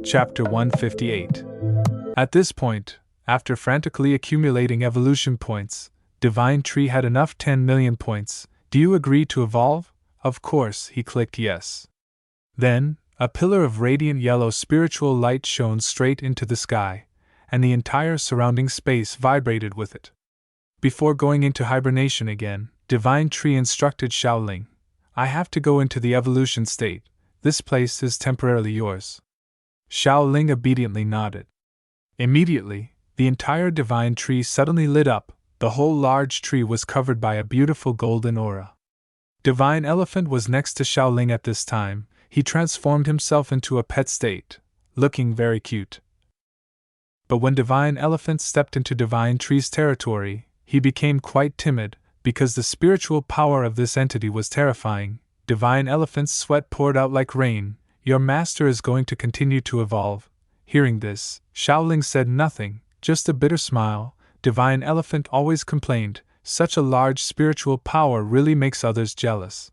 Chapter 158. At this point, after frantically accumulating evolution points, Divine Tree had enough 10 million points. Do you agree to evolve? Of course, he clicked yes. Then, a pillar of radiant yellow spiritual light shone straight into the sky, and the entire surrounding space vibrated with it. Before going into hibernation again, Divine Tree instructed Xiaoling, I have to go into the evolution state. This place is temporarily yours. Xiaoling obediently nodded. Immediately, the entire Divine Tree suddenly lit up. The whole large tree was covered by a beautiful golden aura. Divine Elephant was next to Xiaoling at this time. He transformed himself into a pet state, looking very cute. But when Divine Elephant stepped into Divine Tree's territory, he became quite timid, because the spiritual power of this entity was terrifying. Divine Elephant's sweat poured out like rain. Your master is going to continue to evolve. Hearing this, Xiaoling said nothing, just a bitter smile. Divine Elephant always complained, such a large spiritual power really makes others jealous.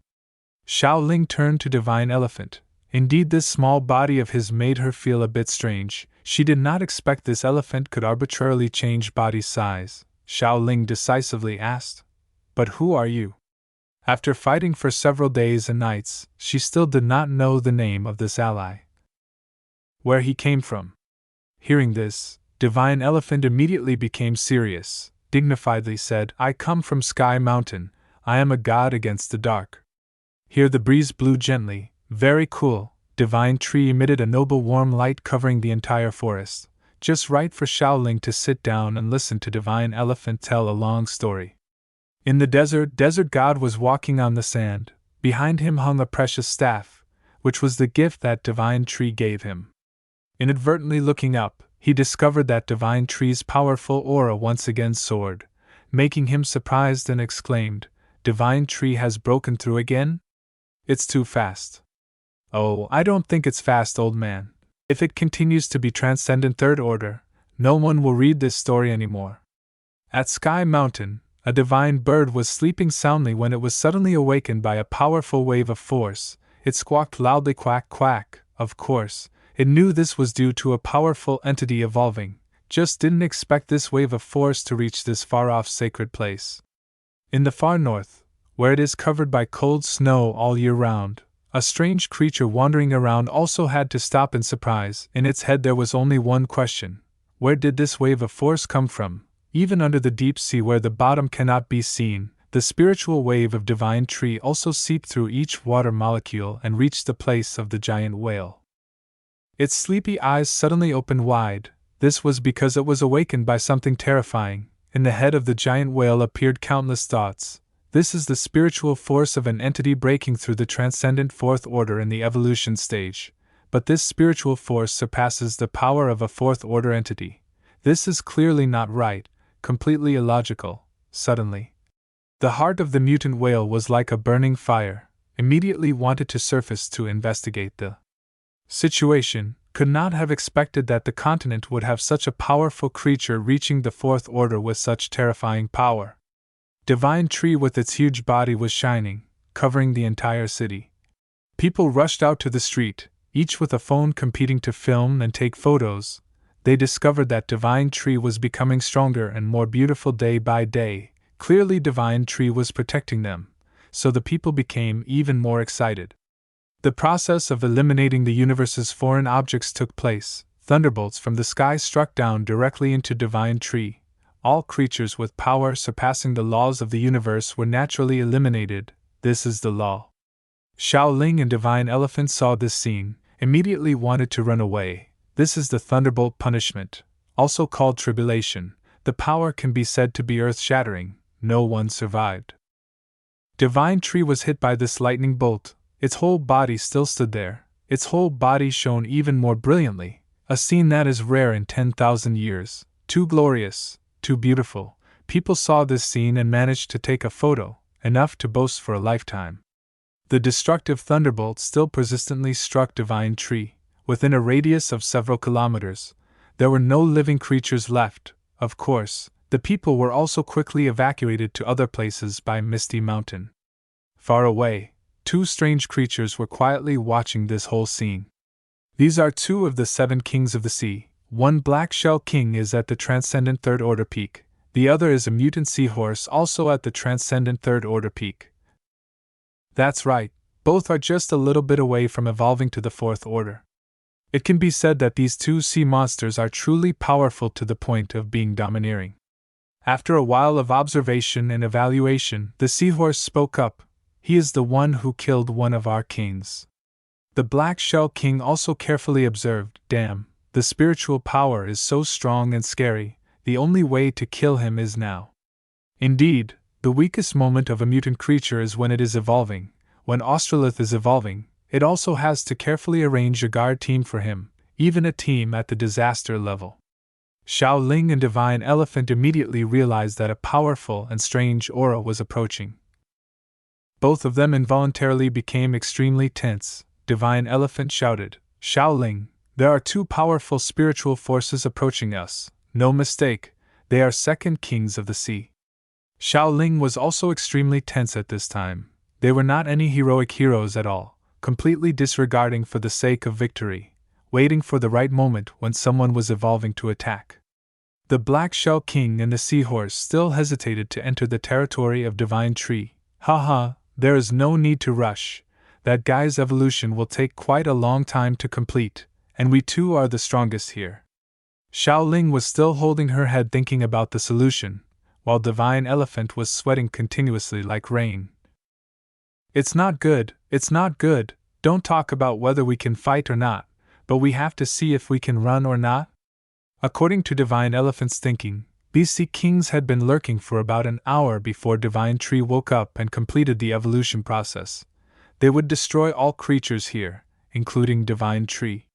Xiaoling turned to Divine Elephant. Indeed, this small body of his made her feel a bit strange. She did not expect this elephant could arbitrarily change body size. Xiaoling decisively asked, But who are you? After fighting for several days and nights, she still did not know the name of this ally. Where he came from. Hearing this, Divine Elephant immediately became serious, dignifiedly said, I come from Sky Mountain. I am a god against the dark. Here the breeze blew gently, very cool. Divine Tree emitted a noble warm light covering the entire forest, just right for Xiaoling to sit down and listen to Divine Elephant tell a long story. In the desert, Desert God was walking on the sand. Behind him hung a precious staff, which was the gift that Divine Tree gave him. Inadvertently looking up, he discovered that Divine Tree's powerful aura once again soared, making him surprised and exclaimed, Divine Tree has broken through again? It's too fast. Oh, I don't think it's fast, old man. If it continues to be Transcendent Third Order, no one will read this story anymore. At Sky Mountain, a divine bird was sleeping soundly when it was suddenly awakened by a powerful wave of force. It squawked loudly, quack, quack. Of course, it knew this was due to a powerful entity evolving, just didn't expect this wave of force to reach this far-off sacred place. In the far north, where it is covered by cold snow all year round, a strange creature wandering around also had to stop in surprise. In its head there was only one question. Where did this wave of force come from? Even under the deep sea where the bottom cannot be seen, the spiritual wave of Divine Tree also seeped through each water molecule and reached the place of the giant whale. Its sleepy eyes suddenly opened wide. This was because it was awakened by something terrifying. In the head of the giant whale appeared countless thoughts. This is the spiritual force of an entity breaking through the transcendent fourth order in the evolution stage. But this spiritual force surpasses the power of a fourth order entity. This is clearly not right, completely illogical. Suddenly, the heart of the mutant whale was like a burning fire, immediately wanted to surface to investigate the situation. Could not have expected that the continent would have such a powerful creature reaching the fourth order with such terrifying power. Divine Tree with its huge body was shining, covering the entire city. People rushed out to the street, each with a phone competing to film and take photos. They discovered that Divine Tree was becoming stronger and more beautiful day by day. Clearly Divine Tree was protecting them, so the people became even more excited. The process of eliminating the universe's foreign objects took place. Thunderbolts from the sky struck down directly into Divine Tree. All creatures with power surpassing the laws of the universe were naturally eliminated. This is the law. Xiaoling and Divine Elephant saw this scene, immediately wanted to run away. This is the Thunderbolt punishment, also called tribulation. The power can be said to be earth-shattering. No one survived. Divine Tree was hit by this lightning bolt. Its whole body still stood there. Its whole body shone even more brilliantly. A scene that is rare in 10,000 years. Too glorious, too beautiful. People saw this scene and managed to take a photo, enough to boast for a lifetime. The destructive thunderbolt still persistently struck Divine Tree. Within a radius of several kilometers, there were no living creatures left. Of course, the people were also quickly evacuated to other places by Misty Mountain. Far away, two strange creatures were quietly watching this whole scene. These are two of the 7 kings of the sea. One black shell king is at the transcendent third order peak. The other is a mutant seahorse also at the transcendent third order peak. That's right, both are just a little bit away from evolving to the fourth order. It can be said that these two sea monsters are truly powerful to the point of being domineering. After a while of observation and evaluation, the seahorse spoke up. He is the one who killed one of our kings. The black shell king also carefully observed, damn, the spiritual power is so strong and scary, the only way to kill him is now. Indeed, the weakest moment of a mutant creature is when it is evolving. When Australith is evolving, it also has to carefully arrange a guard team for him, even a team at the disaster level. Xiao Ling and Divine Elephant immediately realized that a powerful and strange aura was approaching. Both of them involuntarily became extremely tense. Divine Elephant shouted, Xiao Ling, there are 2 powerful spiritual forces approaching us. No mistake, they are 2nd kings of the sea. Xiao Ling was also extremely tense at this time. They were not any heroic heroes at all, completely disregarding for the sake of victory, waiting for the right moment when someone was evolving to attack. The Black Shell King and the Seahorse still hesitated to enter the territory of Divine Tree. Haha, there is no need to rush. That guy's evolution will take quite a long time to complete, and we too are the strongest here. Xiao Ling was still holding her head thinking about the solution, while Divine Elephant was sweating continuously like rain. It's not good, don't talk about whether we can fight or not, but we have to see if we can run or not. According to Divine Elephant's thinking, these sea kings had been lurking for about an hour before Divine Tree woke up and completed the evolution process. They would destroy all creatures here, including Divine Tree.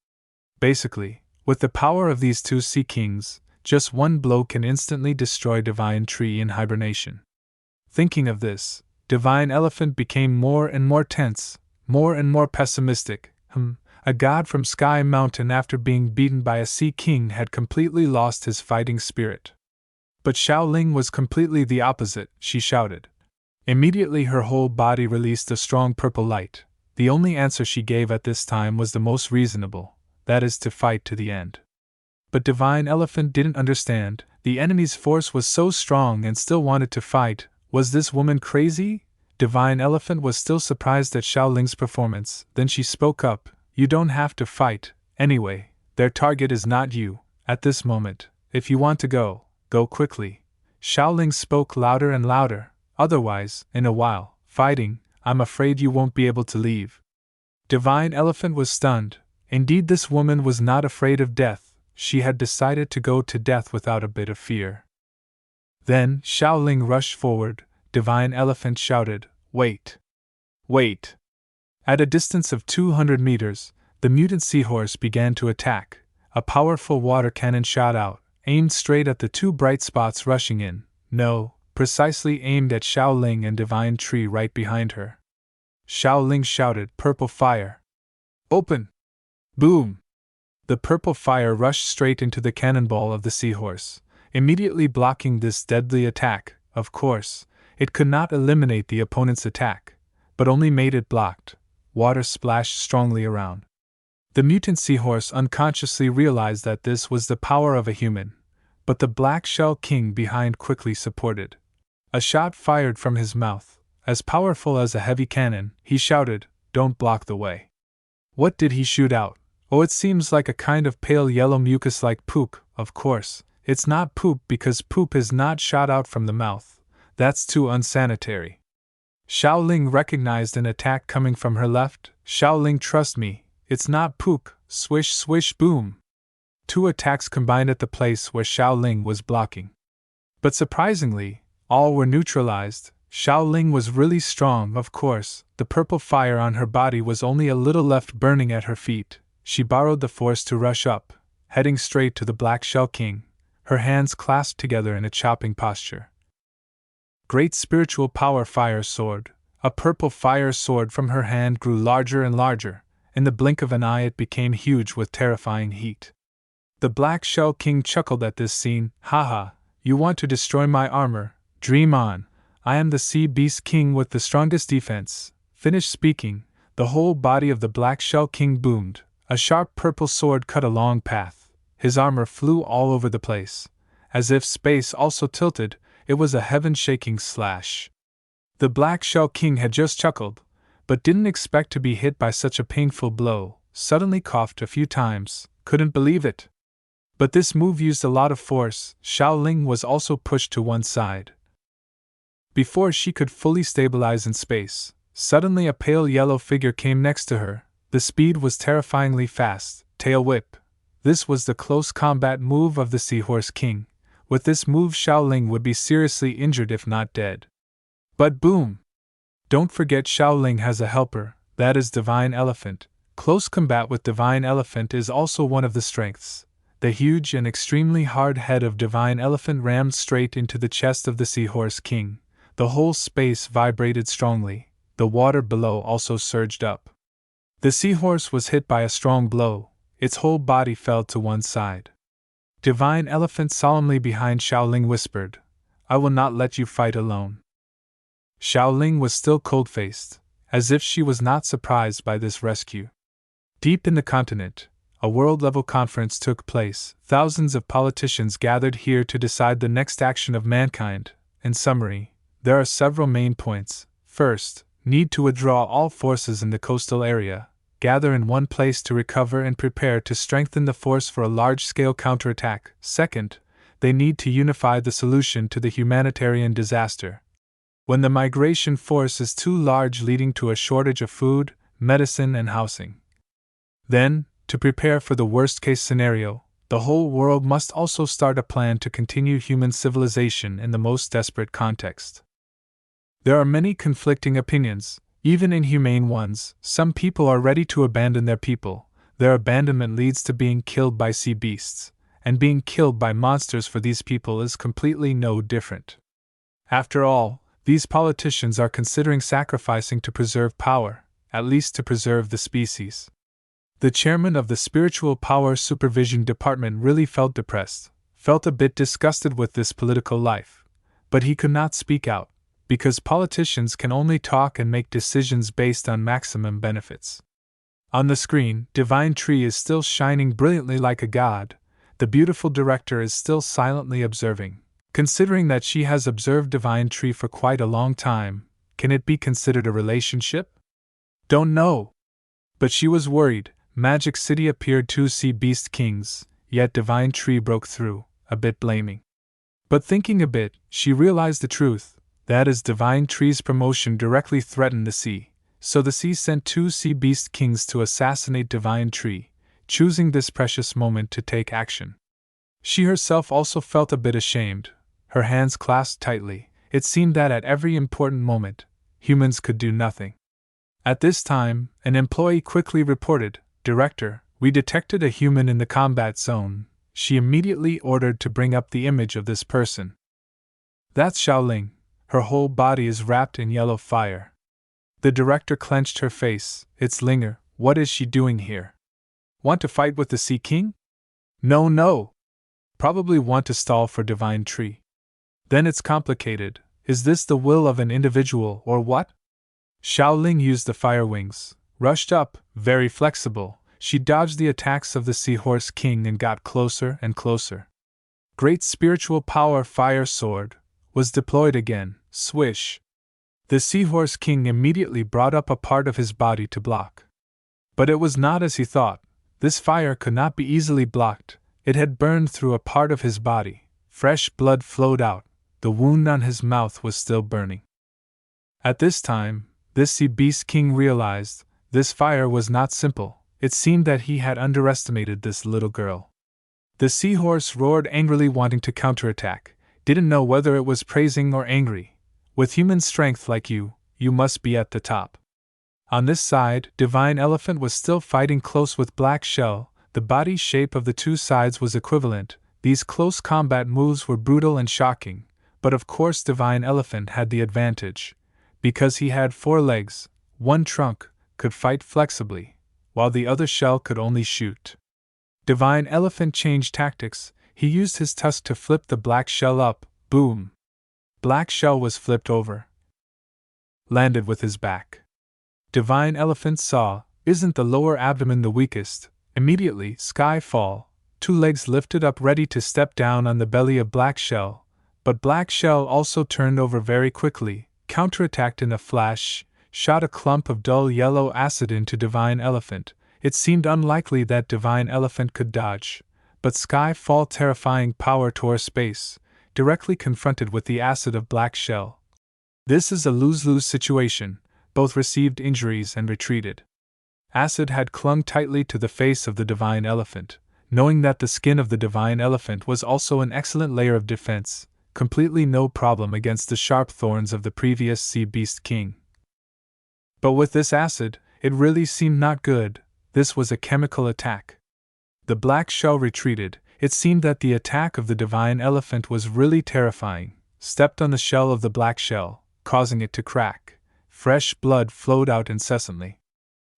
Basically, with the power of these 2 sea kings, just one blow can instantly destroy Divine Tree in hibernation. Thinking of this, Divine Elephant became more and more tense, more and more pessimistic. A god from Sky Mountain after being beaten by a sea king had completely lost his fighting spirit. But Xiao Ling was completely the opposite, she shouted. Immediately her whole body released a strong purple light. The only answer she gave at this time was the most reasonable, that is to fight to the end. But Divine Elephant didn't understand, the enemy's force was so strong and still wanted to fight. Was this woman crazy? Divine Elephant was still surprised at Xiao Ling's performance. Then she spoke up, you don't have to fight, anyway, their target is not you, at this moment. If you want to go, go quickly. Xiao Ling spoke louder and louder, otherwise, in a while, fighting, I'm afraid you won't be able to leave. Divine Elephant was stunned. Indeed, this woman was not afraid of death, she had decided to go to death without a bit of fear. Then, Xiao Ling rushed forward. Divine Elephant shouted, wait! Wait! At a distance of 200 meters, the mutant seahorse began to attack. A powerful water cannon shot out, aimed straight at the 2 bright spots rushing in. No, precisely aimed at Xiao Ling and Divine Tree right behind her. Xiao Ling shouted, purple fire! Open! Boom! The purple fire rushed straight into the cannonball of the seahorse, immediately blocking this deadly attack. Of course, it could not eliminate the opponent's attack, but only made it blocked. Water splashed strongly around. The mutant seahorse unconsciously realized that this was the power of a human, but the Black Shell King behind quickly supported. A shot fired from his mouth, as powerful as a heavy cannon. He shouted, don't block the way. What did he shoot out? Oh, it seems like a kind of pale yellow mucus like poop. Of course, it's not poop because poop is not shot out from the mouth. That's too unsanitary. Xiao Ling recognized an attack coming from her left. Xiao Ling, trust me, it's not poop. Swish, swish, boom. 2 attacks combined at the place where Xiao Ling was blocking. But surprisingly, all were neutralized. Xiao Ling was really strong, of course. The purple fire on her body was only a little left burning at her feet. She borrowed the force to rush up, heading straight to the Black Shell King, her hands clasped together in a chopping posture. Great spiritual power fire sword. A purple fire sword from her hand grew larger and larger. In the blink of an eye it became huge with terrifying heat. The Black Shell King chuckled at this scene. Haha, you want to destroy my armor? Dream on. I am the Sea Beast King with the strongest defense. Finished speaking, the whole body of the Black Shell King boomed. A sharp purple sword cut a long path. His armor flew all over the place. As if space also tilted, it was a heaven-shaking slash. The Black Shell King had just chuckled, but didn't expect to be hit by such a painful blow, suddenly coughed a few times, couldn't believe it. But this move used a lot of force. Xiaoling was also pushed to one side. Before she could fully stabilize in space, suddenly a pale yellow figure came next to her. The speed was terrifyingly fast. Tail whip. This was the close combat move of the Seahorse King. With this move, Xiaoling would be seriously injured if not dead. But boom! Don't forget Xiaoling has a helper, that is Divine Elephant. Close combat with Divine Elephant is also one of the strengths. The huge and extremely hard head of Divine Elephant rammed straight into the chest of the Seahorse King. The whole space vibrated strongly. The water below also surged up. The seahorse was hit by a strong blow. Its whole body fell to one side. Divine Elephant solemnly behind Xiaoling whispered, "I will not let you fight alone." Xiaoling was still cold-faced, as if she was not surprised by this rescue. Deep in the continent, a world-level conference took place. Thousands of politicians gathered here to decide the next action of mankind. In summary, there are several main points. First, need to withdraw all forces in the coastal area, gather in one place to recover and prepare to strengthen the force for a large-scale counterattack. Second, they need to unify the solution to the humanitarian disaster. When the migration force is too large, leading to a shortage of food, medicine, and housing. Then, to prepare for the worst-case scenario, the whole world must also start a plan to continue human civilization in the most desperate context. There are many conflicting opinions, even inhumane ones. Some people are ready to abandon their people. Their abandonment leads to being killed by sea beasts, and being killed by monsters for these people is completely no different. After all, these politicians are considering sacrificing to preserve power, at least to preserve the species. The chairman of the Spiritual Power Supervision Department really felt depressed, felt a bit disgusted with this political life, but he could not speak out, because politicians can only talk and make decisions based on maximum benefits. On the screen, Divine Tree is still shining brilliantly like a god. The beautiful director is still silently observing. Considering that she has observed Divine Tree for quite a long time, can it be considered a relationship? Don't know. But she was worried. Magic City appeared 2 sea beast kings, yet Divine Tree broke through, a bit blaming. But thinking a bit, she realized the truth. That is, Divine Tree's promotion directly threatened the sea, so the sea sent 2 sea beast kings to assassinate Divine Tree, choosing this precious moment to take action. She herself also felt a bit ashamed, her hands clasped tightly. It seemed that at every important moment, humans could do nothing. At this time, an employee quickly reported, "Director, we detected a human in the combat zone." She immediately ordered to bring up the image of this person. That's Xiaoling. Her whole body is wrapped in yellow fire. The director clenched her face. It's Linger. What is she doing here? Want to fight with the Sea King? No. Probably want to stall for Divine Tree. Then it's complicated. Is this the will of an individual or what? Xiaoling used the fire wings, rushed up, very flexible. She dodged the attacks of the Seahorse King and got closer and closer. Great spiritual power fire sword was deployed again. Swish. The Seahorse King immediately brought up a part of his body to block. But it was not as he thought. This fire could not be easily blocked. It had burned through a part of his body. Fresh blood flowed out. The wound on his mouth was still burning. At this time, this Sea Beast King realized this fire was not simple. It seemed that he had underestimated this little girl. The seahorse roared angrily, wanting to counterattack. Didn't know whether it was praising or angry. With human strength like you must be at the top. On this side, Divine Elephant was still fighting close with Black Shell. The body shape of the 2 sides was equivalent. These close combat moves were brutal and shocking, but of course Divine Elephant had the advantage. Because he had 4 legs, 1 trunk, could fight flexibly, while the other shell could only shoot. Divine Elephant changed tactics. He used his tusk to flip the Black Shell up. Boom! Black Shell was flipped over. Landed with his back. Divine Elephant saw, isn't the lower abdomen the weakest? Immediately, Skyfall, two legs lifted up ready to step down on the belly of Black Shell, but Black Shell also turned over very quickly, counterattacked in a flash, shot a clump of dull yellow acid into Divine Elephant. It seemed unlikely that Divine Elephant could dodge, but Skyfall terrifying power tore space, directly confronted with the acid of Black Shell. This is a lose-lose situation, both received injuries and retreated. Acid had clung tightly to the face of the Divine Elephant, knowing that the skin of the Divine Elephant was also an excellent layer of defense, completely no problem against the sharp thorns of the previous Sea Beast King. But with this acid, it really seemed not good. This was a chemical attack. The Black Shell retreated. It seemed that the attack of the Divine Elephant was really terrifying, stepped on the shell of the Black Shell, causing it to crack. Fresh blood flowed out incessantly.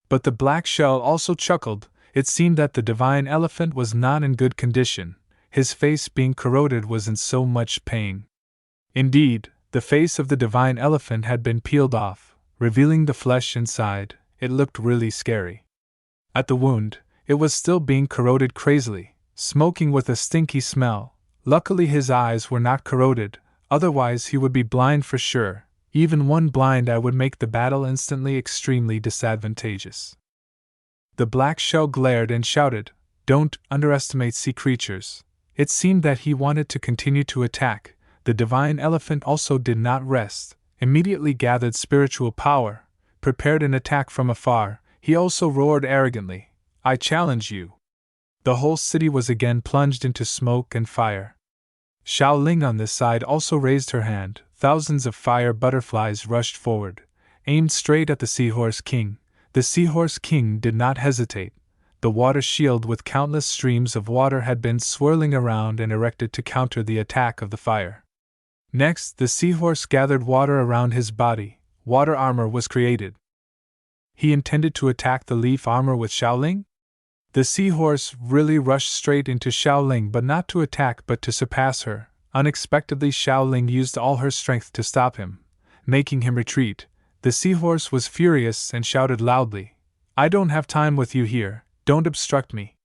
But the Black Shell also chuckled. It seemed that the Divine Elephant was not in good condition. His face being corroded was in so much pain. Indeed, the face of the Divine Elephant had been peeled off, revealing the flesh inside. It looked really scary. At the wound, it was still being corroded crazily, smoking with a stinky smell. Luckily his eyes were not corroded, otherwise he would be blind for sure. Even one blind eye would make the battle instantly extremely disadvantageous. The Black Shell glared and shouted, "Don't underestimate sea creatures." It seemed that he wanted to continue to attack. The Divine Elephant also did not rest, immediately gathered spiritual power, prepared an attack from afar. He also roared arrogantly, "I challenge you." The whole city was again plunged into smoke and fire. Xiaoling on this side also raised her hand. Thousands of fire butterflies rushed forward, aimed straight at the Seahorse King. The Seahorse King did not hesitate. The water shield with countless streams of water had been swirling around and erected to counter the attack of the fire. Next, the Seahorse gathered water around his body. Water armor was created. He intended to attack the leaf armor with Xiaoling? The Seahorse really rushed straight into Xiaoling, but not to attack but to surpass her. Unexpectedly, Xiaoling used all her strength to stop him, making him retreat. The Seahorse was furious and shouted loudly, "I don't have time with you here, don't obstruct me."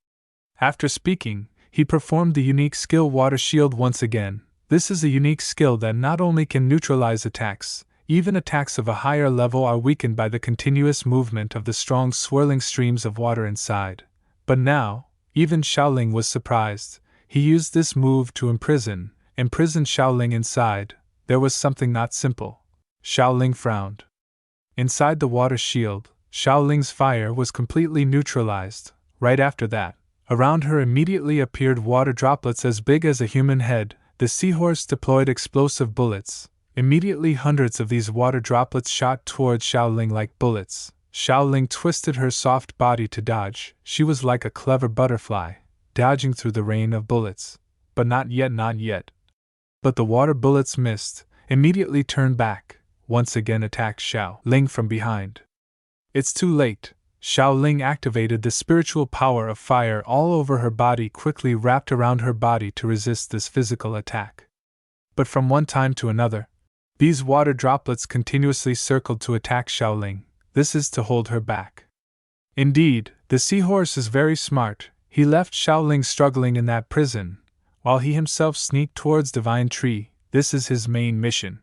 After speaking, he performed the unique skill Water Shield once again. This is a unique skill that not only can neutralize attacks, even attacks of a higher level are weakened by the continuous movement of the strong swirling streams of water inside. But now, even Xiaoling was surprised. He used this move to imprison Xiaoling inside. There was something not simple. Xiaoling frowned. Inside the water shield, Xiaoling's fire was completely neutralized. Right after that, around her immediately appeared water droplets as big as a human head. The Seahorse deployed explosive bullets. Immediately hundreds of these water droplets shot towards Xiaoling like bullets. Xiaoling twisted her soft body to dodge. She was like a clever butterfly, dodging through the rain of bullets. But not yet. But the water bullets missed, immediately turned back, once again attacked Xiaoling from behind. It's too late. Xiaoling activated the spiritual power of fire all over her body, quickly wrapped around her body to resist this physical attack. But from one time to another, these water droplets continuously circled to attack Xiaoling. This is to hold her back. Indeed, the Seahorse is very smart. He left Xiaoling struggling in that prison, while he himself sneaked towards Divine Tree. This is his main mission.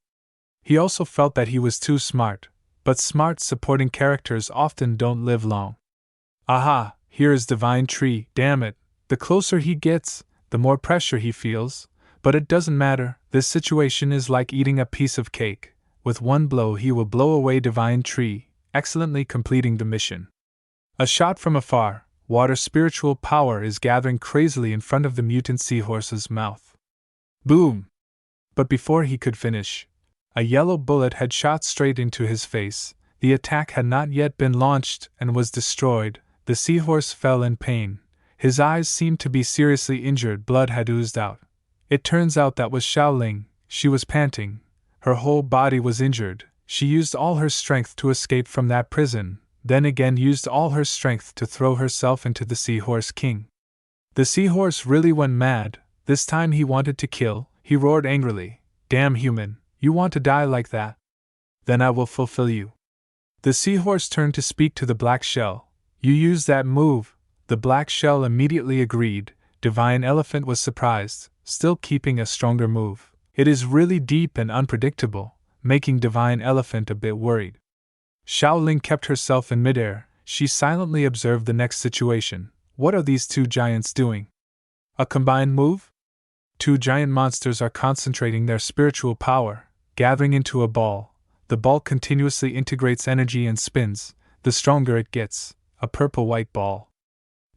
He also felt that he was too smart, but smart supporting characters often don't live long. Aha, here is Divine Tree, damn it. The closer he gets, the more pressure he feels, but it doesn't matter. This situation is like eating a piece of cake. With one blow he will blow away Divine Tree, excellently completing the mission. A shot from afar, water spiritual power is gathering crazily in front of the mutant seahorse's mouth. Boom! But before he could finish, a yellow bullet had shot straight into his face. The attack had not yet been launched and was destroyed. The seahorse fell in pain. His eyes seemed to be seriously injured. Blood had oozed out. It turns out that was Xiaoling. She was panting. Her whole body was injured. She used all her strength to escape from that prison, then again used all her strength to throw herself into the Seahorse King. The seahorse really went mad. This time he wanted to kill. He roared angrily, "Damn human, you want to die like that? Then I will fulfill you." The seahorse turned to speak to the Black Shell. "You used that move." The black shell immediately agreed. Divine Elephant was surprised, still keeping a stronger move. It is really deep and unpredictable, making Divine Elephant a bit worried. Xiaoling kept herself in midair. She silently observed the next situation. What are these two giants doing? A combined move? Two giant monsters are concentrating their spiritual power, gathering into a ball. The ball continuously integrates energy and spins. The stronger it gets, a purple-white ball.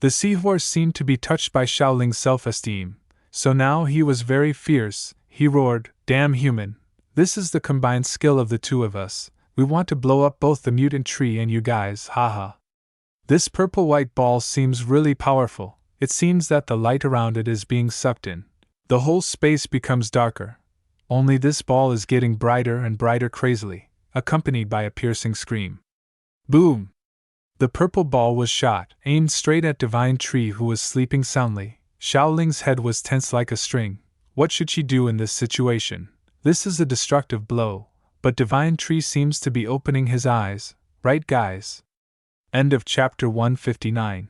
The seahorse seemed to be touched by Xiaoling's self-esteem, so now he was very fierce. He roared, "Damn human! This is the combined skill of the two of us. We want to blow up both the mutant tree and you guys, haha." This purple-white ball seems really powerful. It seems that the light around it is being sucked in. The whole space becomes darker. Only this ball is getting brighter and brighter crazily, accompanied by a piercing scream. Boom! The purple ball was shot, aimed straight at Divine Tree, who was sleeping soundly. Xiaoling's head was tense like a string. What should she do in this situation? This is a destructive blow, but Divine Tree seems to be opening his eyes, right guys? End of chapter 159.